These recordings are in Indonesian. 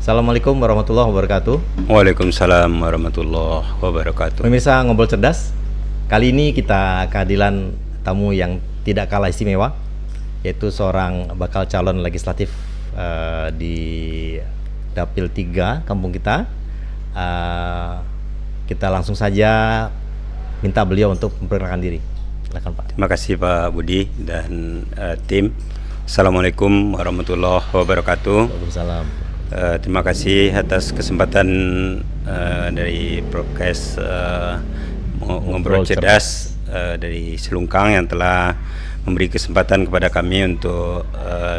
Assalamualaikum warahmatullahi wabarakatuh. Waalaikumsalam warahmatullahi wabarakatuh. Pemirsa Ngobrol Cerdas, kali ini kita kehadiran tamu yang tidak kalah istimewa, yaitu seorang bakal calon legislatif di Dapil 3 kampung kita. Kita langsung saja minta beliau untuk memperkenalkan diri. Silakan Pak. Terima kasih Pak Budi dan tim. Assalamualaikum warahmatullahi wabarakatuh. Waalaikumsalam. Terima kasih atas kesempatan dari podcast Ngobrol Cerdas dari Selungkang yang telah memberi kesempatan kepada kami untuk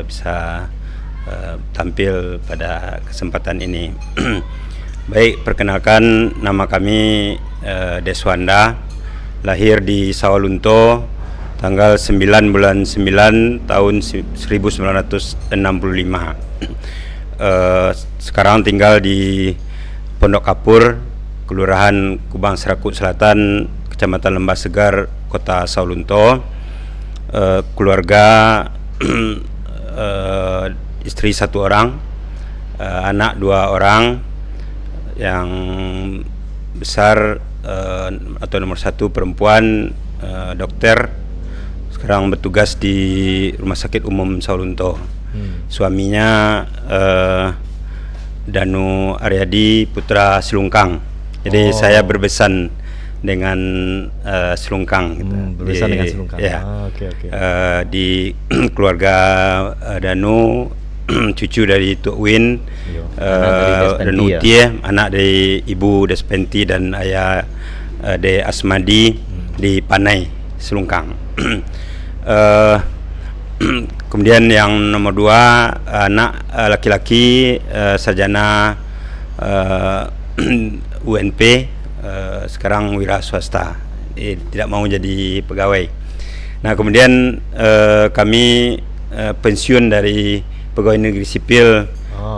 bisa tampil pada kesempatan ini. Baik, perkenalkan, nama kami Deswanda, lahir di Sawalunto tanggal 9 bulan 9 tahun 1965. Sekarang tinggal di Pondok Kapur, Kelurahan Kubang Serakut Selatan, Kecamatan Lembah Segar, Kota Sawalunto. Keluarga istri 1 orang, anak 2 orang. Yang besar atau nomor 1 perempuan, dokter, sekarang bertugas di Rumah Sakit Umum Sawalunto. Suaminya Danu Aryadi Putra Selungkang. Jadi saya berbesan dengan Selungkang gitu. Berbesan dengan Selungkang. Ya. Okay. Di keluarga Danu, cucu dari Tuk Win, Danu Utie, anak dari Ibu Despenti dan ayah De Asmadi di Panai Selungkang. Kemudian yang nomor 2, anak laki-laki sarjana UNP, sekarang wira swasta, tidak mau jadi pegawai. Nah, kemudian kami pensiun dari pegawai negeri sipil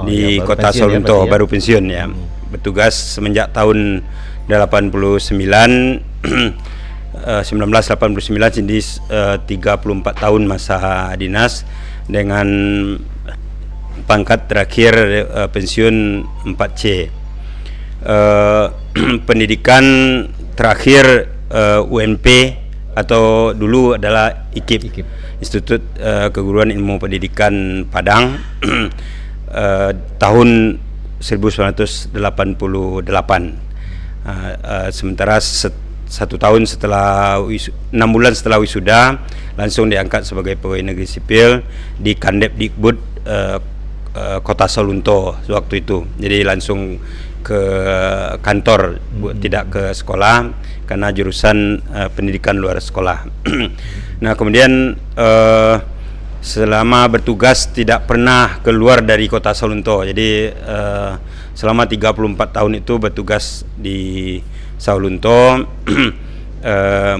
di Kota Sawalunto, baru pensiun ya. Bertugas semenjak tahun 1989, jadi 34 tahun masa dinas, dengan pangkat terakhir pensiun 4C. Pendidikan terakhir UNP atau dulu adalah IKIP. Institut Keguruan Ilmu Pendidikan Padang, tahun 1988. Sementara 1 tahun setelah 6 bulan setelah wisuda, langsung diangkat sebagai pegawai negeri sipil di Kandepdikbud Kota Sawalunto waktu itu. Jadi langsung ke kantor, tidak ke sekolah karena jurusan pendidikan luar sekolah. Nah, kemudian selama bertugas tidak pernah keluar dari Kota Sawalunto. Jadi selama 34 tahun itu bertugas di Sawalunto,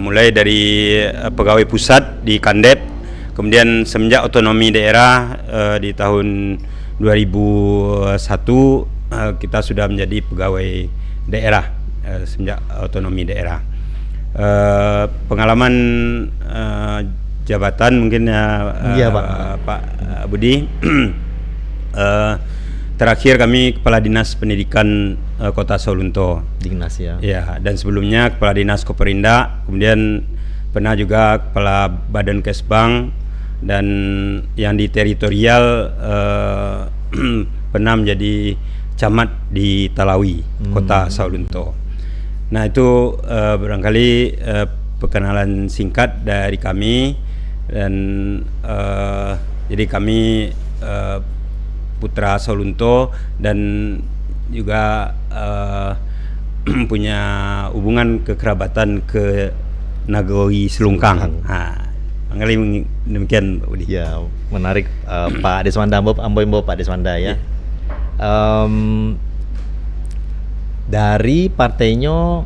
mulai dari pegawai pusat di Kandep, kemudian semenjak otonomi daerah di tahun 2001 kita sudah menjadi pegawai daerah semenjak otonomi daerah. Pengalaman jabatan mungkin Pak Budi. Terakhir kami Kepala Dinas Pendidikan Kota Sawalunto. Dinas ya. Ya, dan sebelumnya Kepala Dinas Koperinda, kemudian pernah juga Kepala Badan Kesbang, dan yang di teritorial pernah menjadi camat di Talawi, Kota Sawalunto. Nah, itu barangkali perkenalan singkat dari kami, dan jadi kami putra Sawalunto dan juga punya hubungan kekerabatan ke Nagoi Selungkang. Barangkali demikian Pak Budi. Ya, menarik Pak Deswanda, Ambo Pak Deswanda ya. Dari partainya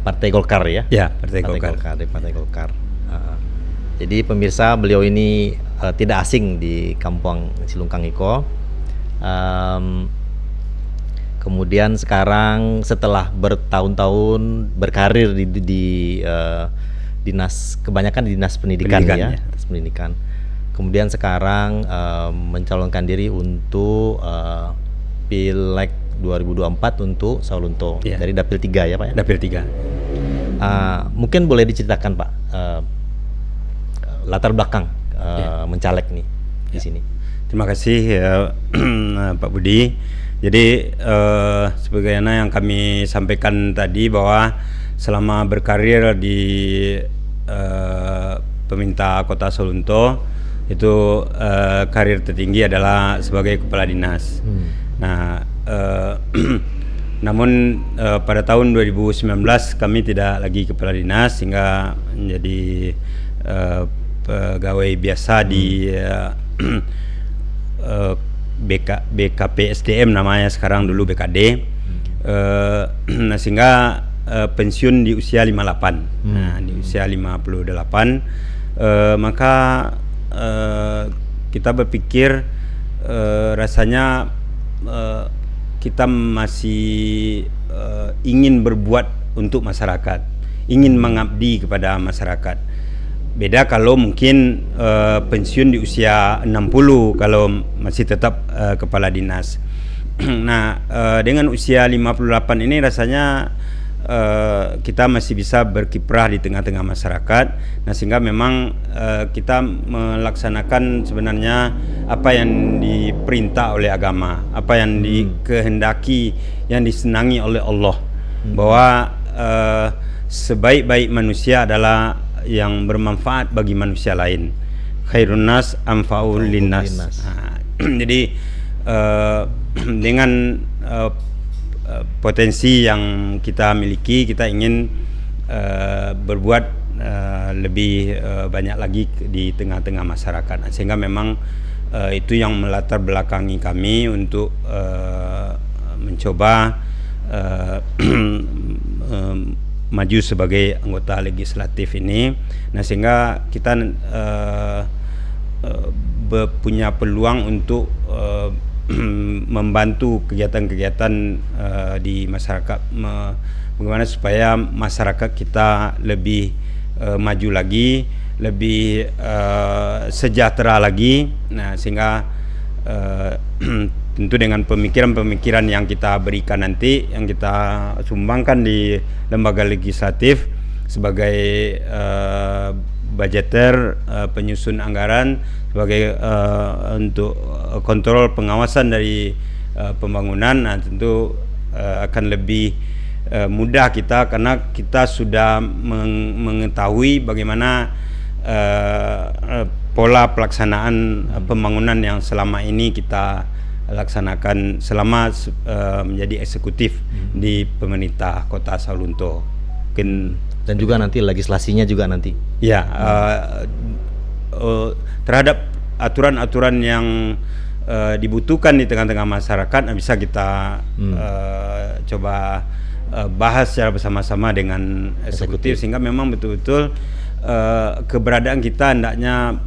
Partai Golkar ya? Ya, Partai Golkar. Dari Partai Golkar. Jadi pemirsa, beliau ini tidak asing di Kampung Selungkang Iko. Kemudian sekarang setelah bertahun-tahun berkarir di dinas, kebanyakan di dinas pendidikan ya, dinas pendidikan. kemudian sekarang mencalonkan diri untuk Pileg 2024 untuk Saulunto dari Dapil 3 ya Pak ya? Dapil 3. Mungkin boleh diceritakan Pak latar belakang mencaleg nih di sini. Terima kasih Pak Budi. Jadi sebagaimana yang kami sampaikan tadi bahwa selama berkarir di pemerintah Kota Saulunto itu karir tertinggi adalah sebagai kepala dinas. Nah, namun pada tahun 2019 kami tidak lagi kepala dinas sehingga menjadi pegawai biasa di BKP SDM namanya sekarang, dulu BKD. Nah, sehingga pensiun di usia 58. Nah, di usia 58 maka kita berpikir rasanya kita masih ingin berbuat untuk masyarakat, ingin mengabdi kepada masyarakat. Beda kalau mungkin pensiun di usia 60 kalau masih tetap kepala dinas. Nah, dengan usia 58 ini rasanya kita masih bisa berkiprah di tengah-tengah masyarakat. Nah, sehingga memang kita melaksanakan sebenarnya apa yang diperintah oleh agama, apa yang dikehendaki, yang disenangi oleh Allah, bahwa sebaik-baik manusia adalah yang bermanfaat bagi manusia lain. Khairun nas anfa'ul linnas. Nah, jadi dengan potensi yang kita miliki, kita ingin berbuat lebih banyak lagi di tengah-tengah masyarakat. Sehingga memang itu yang melatar belakangi kami untuk mencoba maju sebagai anggota legislatif ini. Nah, sehingga kita punya peluang untuk membantu kegiatan-kegiatan di masyarakat, bagaimana supaya masyarakat kita lebih maju lagi, lebih sejahtera lagi. Nah, sehingga tentu dengan pemikiran-pemikiran yang kita berikan nanti, yang kita sumbangkan di lembaga legislatif sebagai budgeter, penyusun anggaran, sebagai untuk kontrol pengawasan dari pembangunan. Nah, tentu akan lebih mudah kita, karena kita sudah mengetahui bagaimana pola pelaksanaan pembangunan yang selama ini kita laksanakan selama menjadi eksekutif di pemerintah Kota Saulunto. Dan juga nanti legislasinya juga nanti. Ya, terhadap aturan-aturan yang dibutuhkan di tengah-tengah masyarakat bisa kita coba bahas secara bersama-sama dengan eksekutif, sehingga memang betul-betul keberadaan kita hendaknya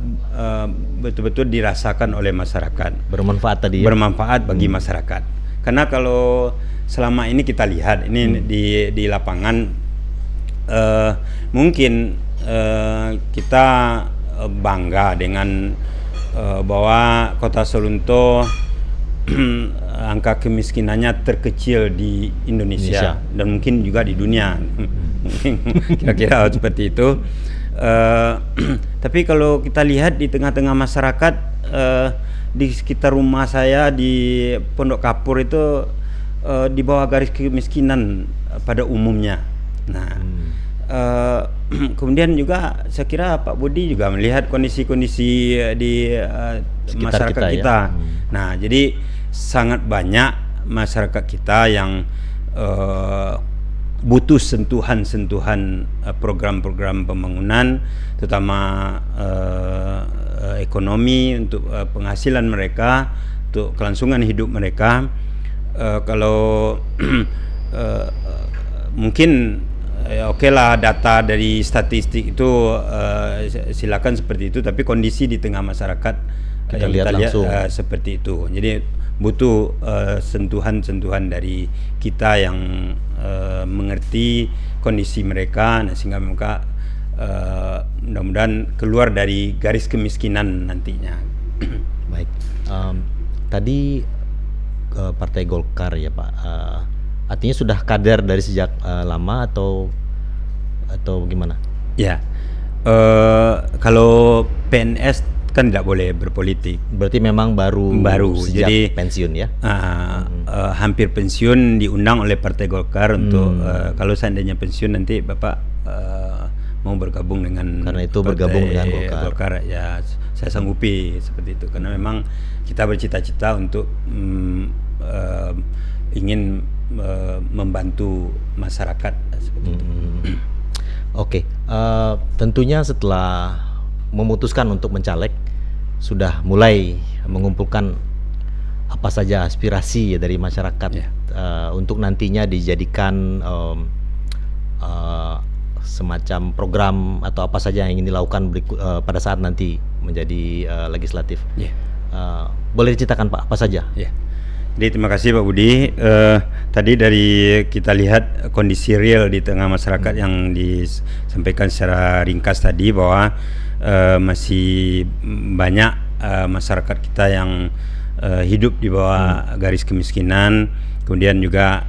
betul-betul dirasakan oleh masyarakat, bermanfaat tadi ya? Bermanfaat bagi masyarakat. Karena kalau selama ini kita lihat ini di lapangan, mungkin kita bangga dengan bahwa Kota Saulunto angka kemiskinannya terkecil di Indonesia dan mungkin juga di dunia. Kira-kira seperti itu. Tapi kalau kita lihat di tengah-tengah masyarakat, di sekitar rumah saya di Pondok Kapur itu di bawah garis kemiskinan pada umumnya. Nah, kemudian juga saya kira Pak Budi juga melihat kondisi-kondisi di masyarakat kita. Ya? Nah, jadi sangat banyak masyarakat kita yang butuh sentuhan-sentuhan program-program pembangunan, terutama ekonomi, untuk penghasilan mereka, untuk kelangsungan hidup mereka. Kalau mungkin oke lah data dari statistik itu silakan seperti itu, tapi kondisi di tengah masyarakat kita lihat seperti itu. Jadi butuh sentuhan-sentuhan dari kita yang mengerti kondisi mereka, nah, sehingga mereka mudah-mudahan keluar dari garis kemiskinan nantinya. Baik. Tadi Partai Golkar ya Pak, artinya sudah kader dari sejak lama atau gimana? Ya, kalau PNS kan tidak boleh berpolitik. Berarti memang baru sejak jadi pensiun ya? Hampir pensiun diundang oleh Partai Golkar untuk kalau seandainya pensiun nanti Bapak mau bergabung dengan Karena itu bergabung dengan Golkar ya saya sanggupi seperti itu, karena memang kita bercita-cita untuk ingin membantu masyarakat seperti itu. Oke, tentunya setelah memutuskan untuk mencaleg sudah mulai mengumpulkan apa saja aspirasi ya dari masyarakat untuk nantinya dijadikan semacam program atau apa saja yang ingin dilakukan pada saat nanti menjadi legislatif. Boleh diceritakan Pak apa saja? Jadi terima kasih Pak Budi. Tadi dari kita lihat kondisi real di tengah masyarakat yang disampaikan secara ringkas tadi, bahwa masih banyak masyarakat kita yang hidup di bawah garis kemiskinan. Kemudian juga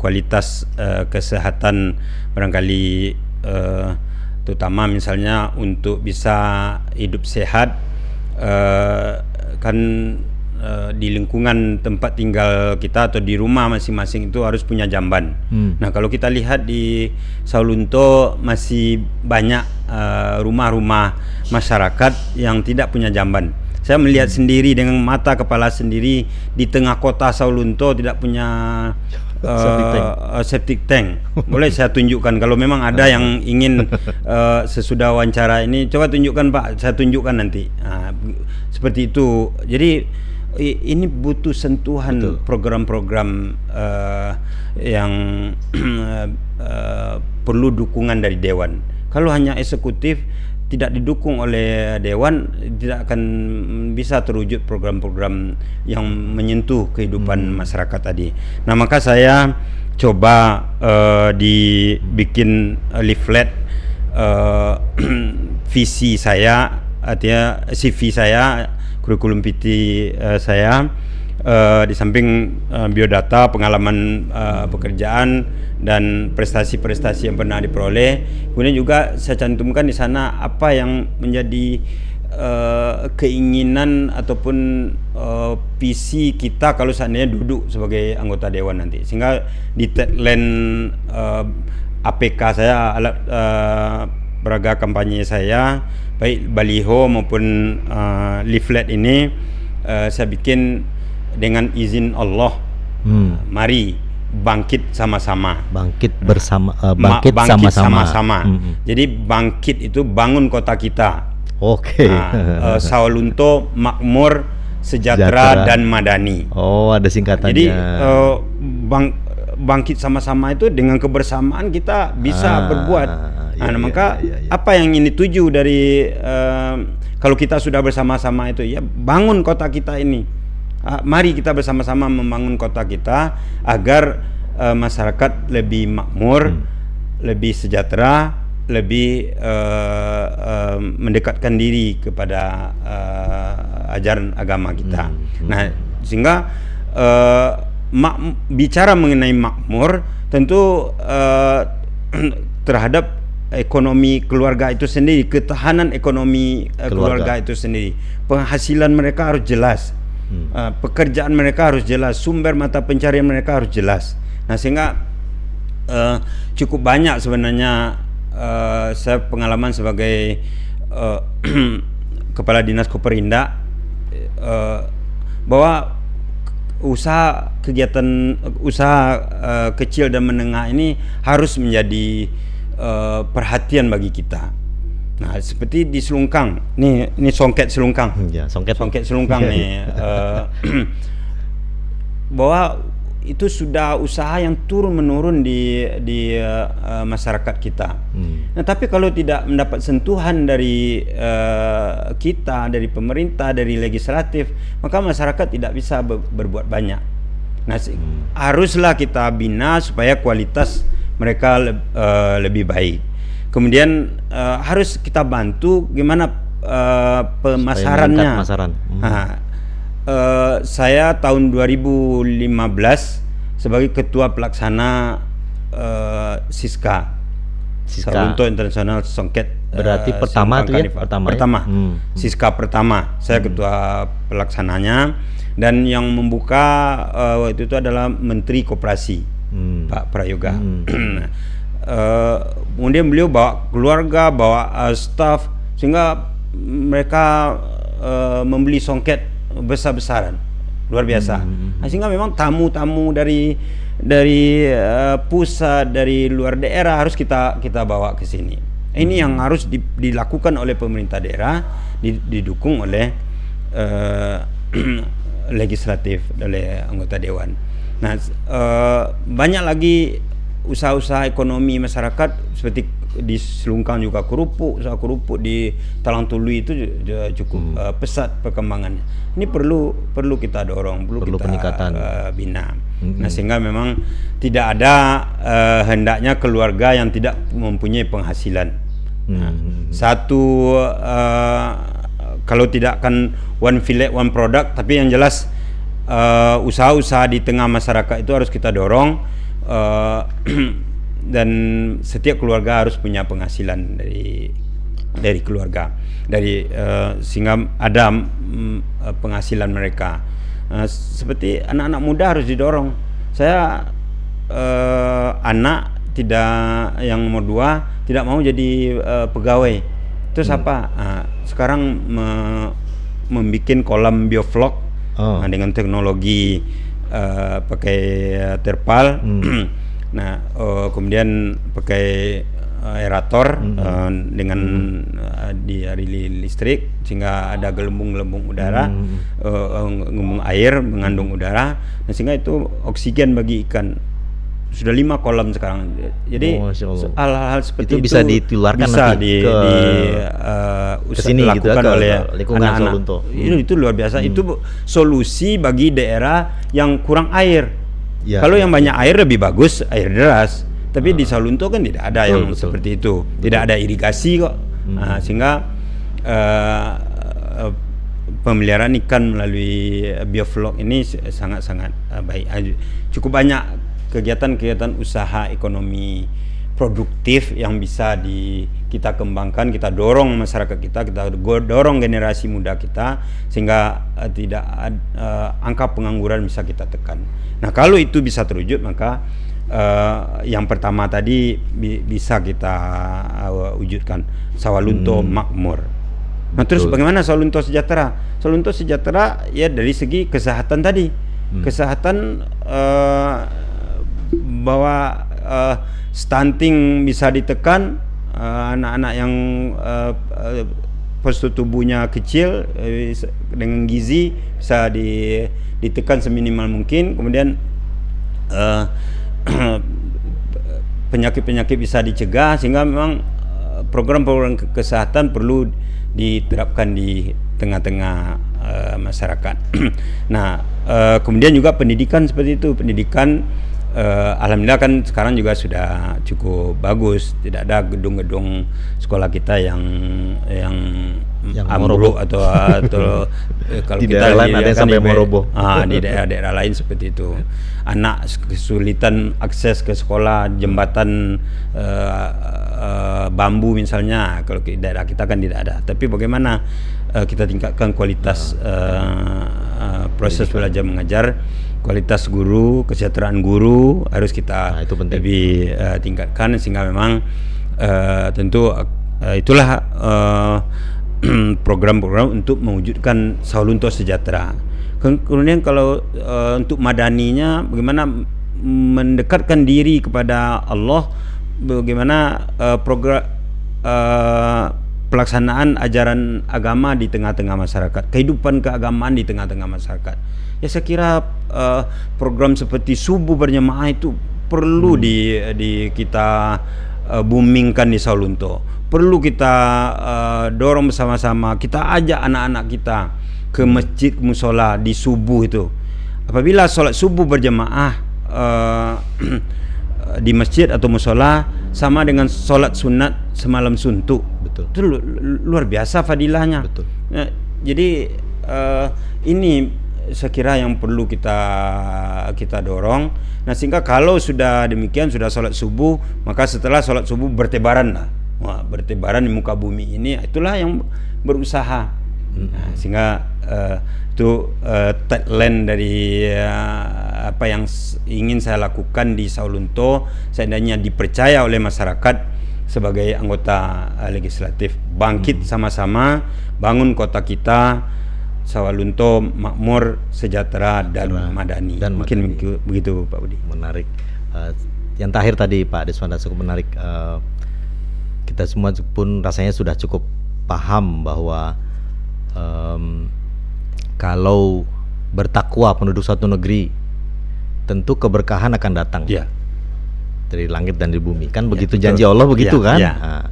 kualitas kesehatan barangkali terutama misalnya untuk bisa hidup sehat kan di lingkungan tempat tinggal kita atau di rumah masing-masing itu harus punya jamban. Nah kalau kita lihat di Saulunto masih banyak rumah-rumah masyarakat yang tidak punya jamban. Saya melihat sendiri dengan mata kepala sendiri di tengah kota Saulunto tidak punya septic tank. Boleh saya tunjukkan kalau memang ada yang ingin sesudah wawancara ini, coba tunjukkan Pak, saya tunjukkan nanti. Seperti itu. Jadi ini butuh sentuhan program-program yang perlu dukungan dari Dewan. Kalau hanya eksekutif tidak didukung oleh Dewan, tidak akan bisa terwujud program-program yang menyentuh kehidupan masyarakat tadi. Nah maka saya coba dibikin leaflet visi saya, artinya CV saya, kurikulum vitae saya, di samping biodata, pengalaman pekerjaan dan prestasi-prestasi yang pernah diperoleh. Kemudian juga saya cantumkan di sana apa yang menjadi keinginan ataupun visi kita kalau seandainya duduk sebagai anggota dewan nanti. Sehingga di tagline APK saya, alat peraga kampanye saya, baik baliho maupun leaflet ini saya bikin dengan izin Allah. Mari bangkit sama-sama. Bangkit bersama, bangkit sama-sama. Jadi bangkit itu bangun kota kita. Oke. Saulunto makmur, sejahtera dan madani. Oh, ada singkatannya. Jadi bangkit sama-sama itu dengan kebersamaan kita bisa berbuat. Maka apa yang ini tuju dari kalau kita sudah bersama-sama itu ya bangun kota kita ini. Mari kita bersama-sama membangun kota kita agar masyarakat lebih makmur, lebih sejahtera, lebih mendekatkan diri kepada ajaran agama kita. Nah, sehingga bicara mengenai makmur tentu terhadap ekonomi keluarga itu sendiri, ketahanan ekonomi keluarga itu sendiri, penghasilan mereka harus jelas. Pekerjaan mereka harus jelas, sumber mata pencarian mereka harus jelas. Nah sehingga cukup banyak sebenarnya saya pengalaman sebagai kepala dinas Koperinda bahwa kegiatan usaha kecil dan menengah ini harus menjadi perhatian bagi kita. Nah seperti di Selungkang, ini songket Selungkang, songket Selungkang nih, bahwa itu sudah usaha yang turun menurun di masyarakat kita. Nah tapi kalau tidak mendapat sentuhan dari kita, dari pemerintah, dari legislatif, maka masyarakat tidak bisa berbuat banyak. Nah haruslah kita bina supaya kualitas mereka lebih baik. Kemudian harus kita bantu gimana pemasarannya. meningkat pemasaran. Nah, saya tahun 2015 sebagai ketua pelaksana Siska. Saulunto International Songket. Berarti pertama itu ya? Pertama. Siska pertama. Saya ketua pelaksananya, dan yang membuka waktu itu adalah Menteri Koperasi, Pak Prayoga. Kemudian beliau bawa keluarga, bawa staf, sehingga mereka membeli songket besar-besaran, luar biasa. Sehingga memang tamu-tamu dari pusat, dari luar daerah harus kita bawa ke sini. Ini yang harus dilakukan oleh pemerintah daerah, didukung oleh legislatif, oleh anggota dewan. Nah, banyak lagi usaha-usaha ekonomi masyarakat seperti di Selungkang juga usaha kerupuk di Talang Tului itu cukup pesat perkembangannya. Ini perlu kita dorong, perlu kita peningkatan, bina. Nah, sehingga memang tidak ada hendaknya keluarga yang tidak mempunyai penghasilan. Nah, satu kalau tidak akan one village one product, tapi yang jelas usaha-usaha di tengah masyarakat itu harus kita dorong. Dan setiap keluarga harus punya penghasilan dari keluarga, sehingga ada penghasilan mereka. Seperti anak-anak muda harus didorong. Saya anak yang nomor 2 tidak mau jadi pegawai. Terus apa? Sekarang membuat kolam biovlog dengan teknologi pakai terpal. Nah, kemudian pakai aerator dengan dialiri listrik, sehingga ada gelembung-gelembung udara, gelembung air mengandung udara, sehingga itu oksigen bagi ikan. Sudah 5 kolam sekarang. Jadi hal-hal seperti itu bisa ditularkan nanti ke sini gitu, oleh lingkungan anak-anak. Itu luar biasa. Itu solusi bagi daerah yang kurang air. Ya, kalau yang banyak air lebih bagus air deras, tapi di Saulunto kan tidak ada yang seperti itu, tidak ada irigasi kok. Sehingga pemeliharaan ikan melalui biovlog ini sangat-sangat baik. Cukup banyak kegiatan-kegiatan usaha ekonomi produktif yang bisa kita kembangkan, kita dorong masyarakat kita dorong generasi muda kita, sehingga angka pengangguran bisa kita tekan. Nah, kalau itu bisa terwujud, maka yang pertama tadi bisa kita wujudkan, Sawalunto makmur. Nah, terus bagaimana Sawalunto sejahtera? Sawalunto sejahtera ya dari segi kesehatan tadi. Kesehatan bahwa stunting bisa ditekan, anak-anak yang postur tubuhnya kecil dengan gizi bisa ditekan seminimal mungkin. Kemudian penyakit-penyakit bisa dicegah, sehingga memang program-program kesehatan perlu diterapkan di tengah-tengah masyarakat. Nah, kemudian juga pendidikan seperti itu. Pendidikan alhamdulillah kan sekarang juga sudah cukup bagus. Tidak ada gedung-gedung sekolah kita yang ambruk atau kalau di kita daerah lain ada yang sampai mau roboh. Di daerah-daerah lain seperti itu. Anak kesulitan akses ke sekolah, jembatan bambu misalnya, kalau di daerah kita kan tidak ada. Tapi bagaimana kita tingkatkan kualitas proses belajar mengajar, kualitas guru, kesejahteraan guru harus kita lebih tingkatkan, sehingga memang tentu itulah program-program untuk mewujudkan Saulunto sejahtera. Kemudian kalau untuk madaninya, bagaimana mendekatkan diri kepada Allah, bagaimana program pelaksanaan ajaran agama di tengah-tengah masyarakat, kehidupan keagamaan di tengah-tengah masyarakat. Ya, saya kira program seperti subuh berjamaah itu perlu kita boomingkan di Saulunto. Perlu kita dorong bersama-sama. Kita ajak anak-anak kita ke masjid, musola di subuh itu. Apabila sholat subuh berjamaah, di masjid atau musola sama dengan sholat sunat semalam suntuk. Betul. Itu luar biasa fadilahnya. Betul. Jadi ini saya kira yang perlu kita dorong. Nah, sehingga kalau sudah demikian, sudah sholat subuh, maka setelah sholat subuh bertebaran lah. Wah, bertebaran di muka bumi ini, itulah yang berusaha. Nah, sehingga itu tagline dari apa yang ingin saya lakukan di Saulunto, seandainya dipercaya oleh masyarakat sebagai anggota legislatif. Bangkit sama-sama, bangun kota kita Saulunto makmur, sejahtera dan madani. Dan mungkin begitu Pak Budi. Menarik. Yang terakhir tadi Pak Deswanda cukup menarik. Kita semua pun rasanya sudah cukup paham bahwa kalau bertakwa penduduk suatu negeri, tentu keberkahan akan datang. Ya. Dari langit dan di bumi. Kan begitu betul. janji Allah begitu Ya, kan? ya. Nah,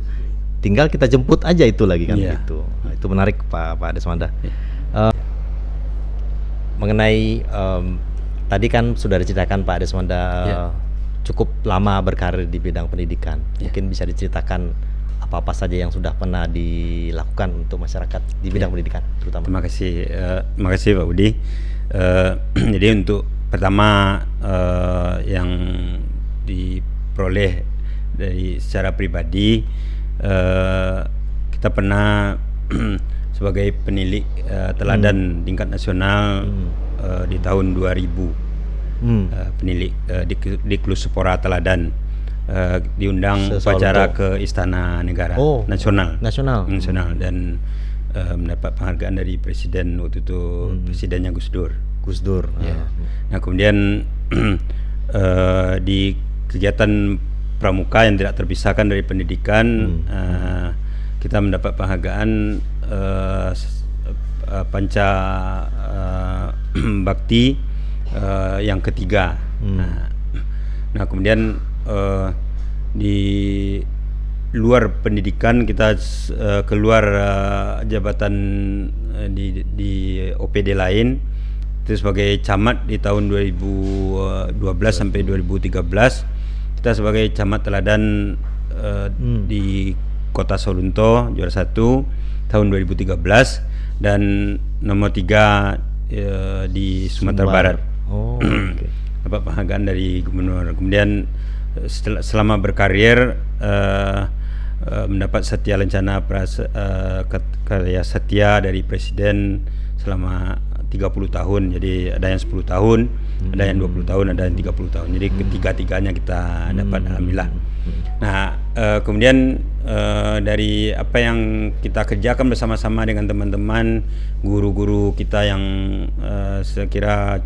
tinggal kita jemput aja itu lagi kan Ya. gitu. Nah, itu menarik Pak Deswanda. Ya. Mengenai tadi kan sudah diceritakan Pak Deswanda cukup lama berkarir di bidang pendidikan. Mungkin bisa diceritakan apa-apa saja yang sudah pernah dilakukan untuk masyarakat di bidang pendidikan terutama. Terima kasih Pak Budi. Jadi untuk pertama yang diperoleh dari secara pribadi, kita pernah sebagai penilik teladan tingkat nasional di tahun 2000. Penilik Diklusupora Teladan diundang upacara ke Istana Negara Nasional dan mendapat penghargaan dari Presiden waktu itu, Presidennya Gus Dur. Ya. Nah, kemudian di kegiatan pramuka yang tidak terpisahkan dari pendidikan, kita mendapat penghargaan Panca Bakti yang ketiga. Nah, kemudian di luar pendidikan kita keluar jabatan di OPD lain, itu sebagai camat di tahun 2012 sampai 2013. Kita sebagai camat teladan di Kota Saulunto juara 1 tahun 2013 dan nomor 3 di Sumatera Barat. Dapat penghargaan dari gubernur. Kemudian selama berkarir mendapat Satya Lencana Karya Satya dari Presiden selama 30 tahun. Jadi ada yang 10 tahun, ada yang 20 tahun, ada yang 30 tahun. Jadi ketiga-tiganya kita dapat, alhamdulillah. Nah, kemudian dari apa yang kita kerjakan bersama-sama dengan teman-teman guru-guru kita yang saya kira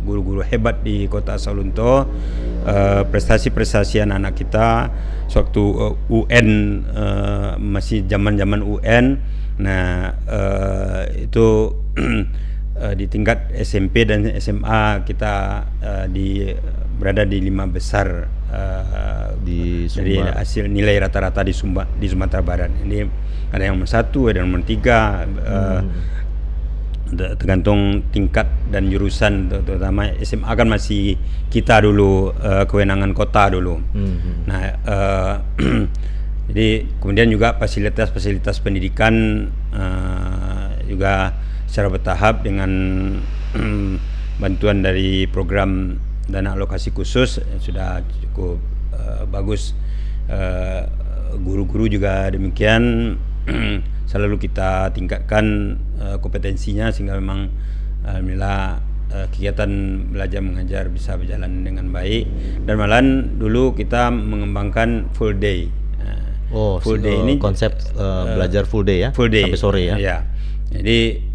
guru-guru hebat di Kota Saulunto, prestasi-prestasi anak-anak kita sewaktu UN, masih zaman-zaman UN. Nah, itu di tingkat SMP dan SMA kita berada di 5 besar dari hasil nilai rata-rata di Sumatera Barat. Ini ada yang nomor 1, ada yang nomor 3, tergantung tingkat dan jurusan. Terutama SMA kan masih kita dulu, kewenangan kota dulu. Nah, jadi kemudian juga fasilitas-fasilitas pendidikan juga secara bertahap dengan bantuan dari program dana alokasi khusus sudah cukup bagus. Guru-guru juga demikian selalu kita tingkatkan kompetensinya sehingga memang alhamdulillah kegiatan belajar mengajar bisa berjalan dengan baik. Dan malahan dulu kita mengembangkan full day. Full day ini konsep belajar full day ya, full day sampai sore ya. Ya. Jadi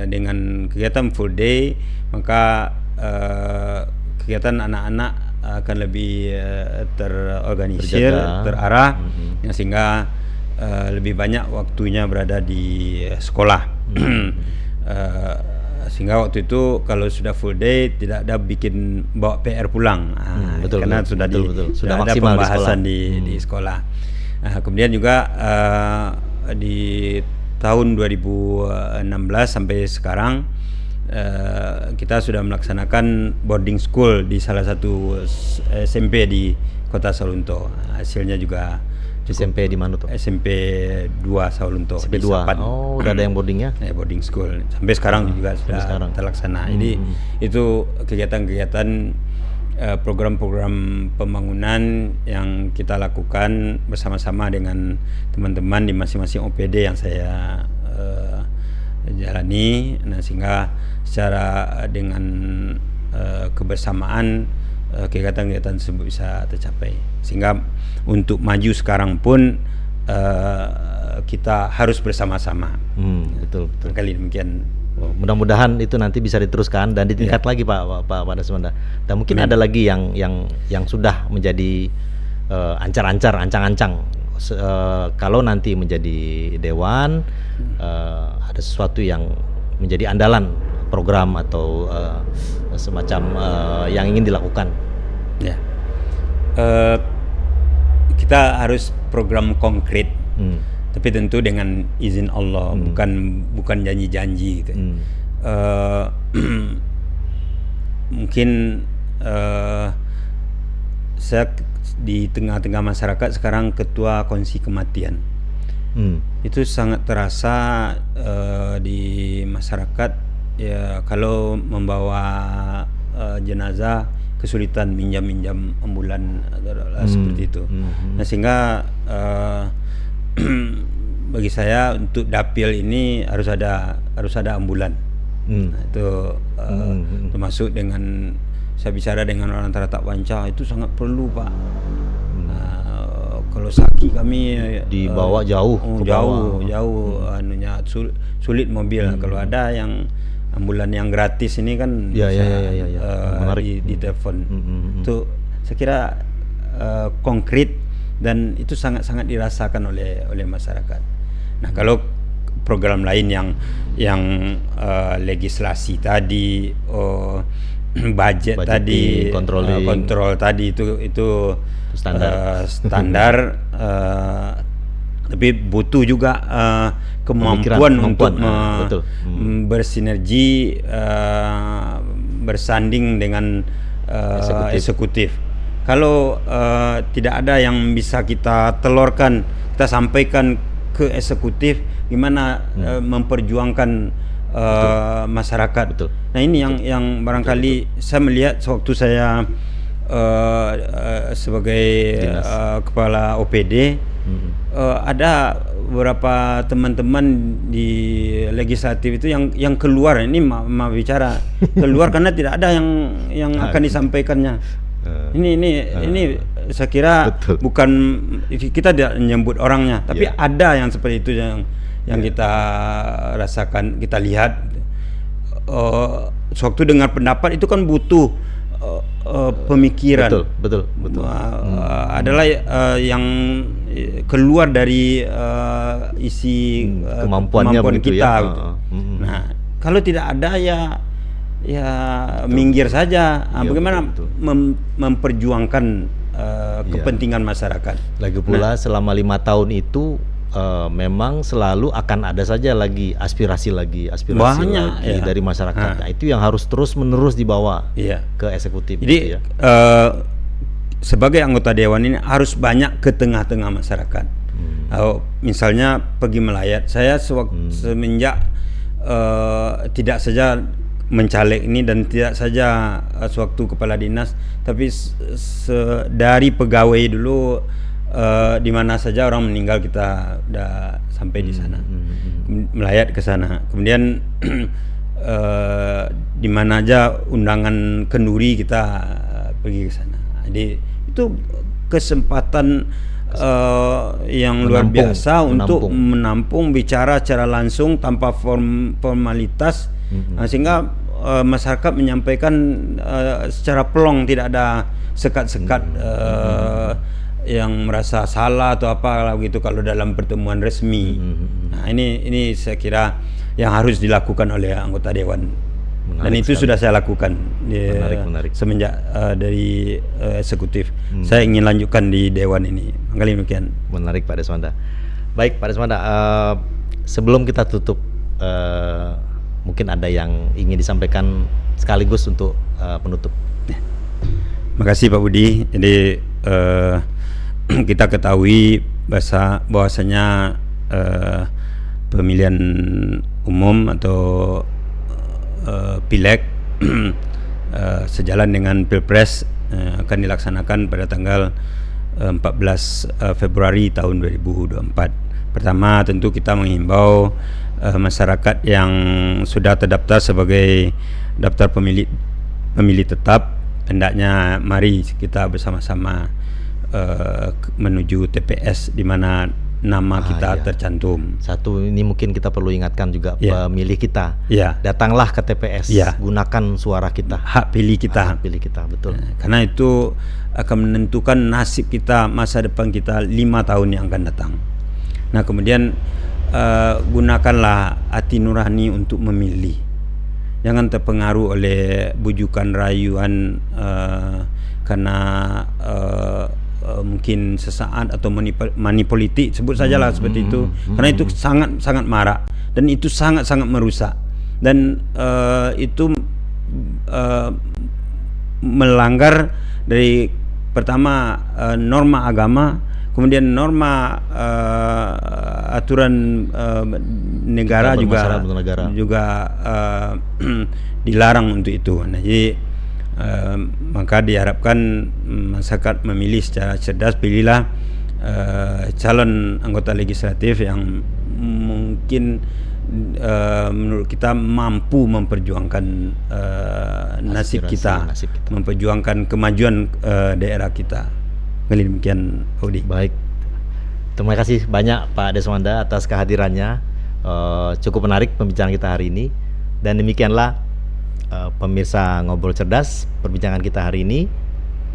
dengan kegiatan full day maka kegiatan anak-anak akan lebih terorganisir, terarah, sehingga lebih banyak waktunya berada di sekolah. Sehingga waktu itu kalau sudah full day tidak ada bikin bawa PR pulang, karena sudah ada pembahasan di sekolah. Kemudian juga di tahun 2016 sampai sekarang kita sudah melaksanakan boarding school di salah satu SMP di Kota Saulunto. Hasilnya juga SMP di mana tuh? SMP 2 Saulunto. SMP di 2. Sapan. Oh, udah ada yang boardingnya? Boarding school. Sampai sekarang juga sudah terlaksana. Jadi itu kegiatan-kegiatan program-program pembangunan yang kita lakukan bersama-sama dengan teman-teman di masing-masing OPD yang saya jalani. Nah, sehingga secara dengan kebersamaan kegiatan-kegiatan tersebut bisa tercapai. Sehingga untuk maju sekarang pun kita harus bersama-sama. Betul. Kali demikian. Mudah-mudahan itu nanti bisa diteruskan dan ditingkat lagi Pak Desmanda. Dan mungkin ada lagi yang sudah menjadi ancang-ancang. Kalau nanti menjadi dewan, ada sesuatu yang menjadi andalan program atau semacam yang ingin dilakukan. Ya, kita harus program konkret. Tapi tentu dengan izin Allah, bukan janji-janji gitu. Mungkin saya di tengah-tengah masyarakat sekarang ketua kongsi kematian. Itu sangat terasa di masyarakat ya, kalau membawa jenazah kesulitan minjam ambulan seperti itu. Nah, sehingga bagi saya untuk dapil ini harus ada ambulan. Nah, itu termasuk dengan saya bicara dengan orang Taratak Wanca, itu sangat perlu Pak. Kalau sakit kami dibawa jauh, anunya sulit mobil. Kalau ada yang ambulan yang gratis ini kan menarik di telepon. Itu saya kira konkret dan itu sangat-sangat dirasakan oleh masyarakat. Nah, kalau program lain yang legislasi tadi, budget tadi, kontrol tadi itu standar, tapi butuh juga kemampuan untuk bersinergi, bersanding dengan eksekutif. Kalau tidak ada yang bisa kita telurkan, kita sampaikan ke eksekutif, gimana memperjuangkan masyarakat. Nah, ini yang barangkali saya melihat sewaktu saya sebagai kepala OPD, ada beberapa teman-teman di legislatif itu yang keluar. Ini mau bicara keluar karena tidak ada yang akan disampaikannya. Ini saya kira bukan kita tidak menyebut orangnya, tapi ada yang seperti itu yang kita rasakan, kita lihat. Sewaktu dengar pendapat itu kan butuh pemikiran. Betul. Adalah yang keluar dari isi kemampuan kita. Nah, kalau tidak ada ya minggir saja. Bagaimana memperjuangkan kepentingan masyarakat? Lagi pula selama 5 tahun itu memang selalu akan ada saja lagi aspirasi banyak, lagi dari masyarakat. Nah, itu yang harus terus-menerus dibawa ke eksekutif. Jadi sebagai anggota dewan ini harus banyak ke tengah-tengah masyarakat. Misalnya pergi melayat, saya semenjak tidak saja mencaleg ini dan tidak saja sewaktu kepala dinas, tapi dari pegawai dulu, di mana saja orang meninggal kita udah sampai di sana, melayat ke sana. Kemudian di mana aja undangan kenduri kita pergi ke sana. Jadi itu kesempatan yang luar biasa untuk menampung bicara secara langsung tanpa formalitas. Sehingga masyarakat menyampaikan secara plong, tidak ada sekat-sekat yang merasa salah atau apa gitu kalau dalam pertemuan resmi. Nah, ini saya kira yang harus dilakukan oleh anggota dewan. Dan itu sudah saya lakukan menarik. Semenjak dari eksekutif. Saya ingin lanjutkan di dewan ini. Kali demikian. Menarik Pak Desmanda. Baik Pak Desmanda, sebelum kita tutup Mungkin ada yang ingin disampaikan sekaligus untuk penutup. Makasih Pak Budi. Jadi kita ketahui bahwasanya pemilihan umum atau pileg sejalan dengan Pilpres akan dilaksanakan pada tanggal 14 Februari tahun 2024. Pertama, tentu kita menghimbau masyarakat yang sudah terdaftar sebagai daftar pemilih tetap, hendaknya mari kita bersama-sama menuju TPS di mana nama kita tercantum. Satu, ini mungkin kita perlu ingatkan juga pemilih kita. Datanglah ke TPS, gunakan suara kita, hak pilih kita. Hak pilih kita, betul. Karena itu akan menentukan nasib kita, masa depan kita 5 tahun yang akan datang. Nah, kemudian gunakanlah hati nurani untuk memilih. Jangan terpengaruh oleh bujukan rayuan karena mungkin sesaat atau money politik, sebut sajalah seperti itu. Karena itu sangat marak dan itu sangat merusak, dan itu melanggar dari pertama norma agama, kemudian norma aturan negara juga dilarang untuk itu. Nah, jadi maka diharapkan masyarakat memilih secara cerdas. Pilihlah calon anggota legislatif yang mungkin menurut kita mampu memperjuangkan nasib kita, memperjuangkan kemajuan daerah kita. Demikian, Audi. Baik, terima kasih banyak Pak Deswanda atas kehadirannya. Cukup menarik pembicaraan kita hari ini, dan demikianlah pemirsa Ngobrol Cerdas perbincangan kita hari ini.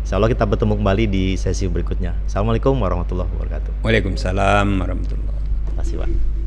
Insya Allah kita bertemu kembali di sesi berikutnya. Assalamualaikum warahmatullahi wabarakatuh. Waalaikumsalam warahmatullahi wabarakatuh. Terima kasih Pak.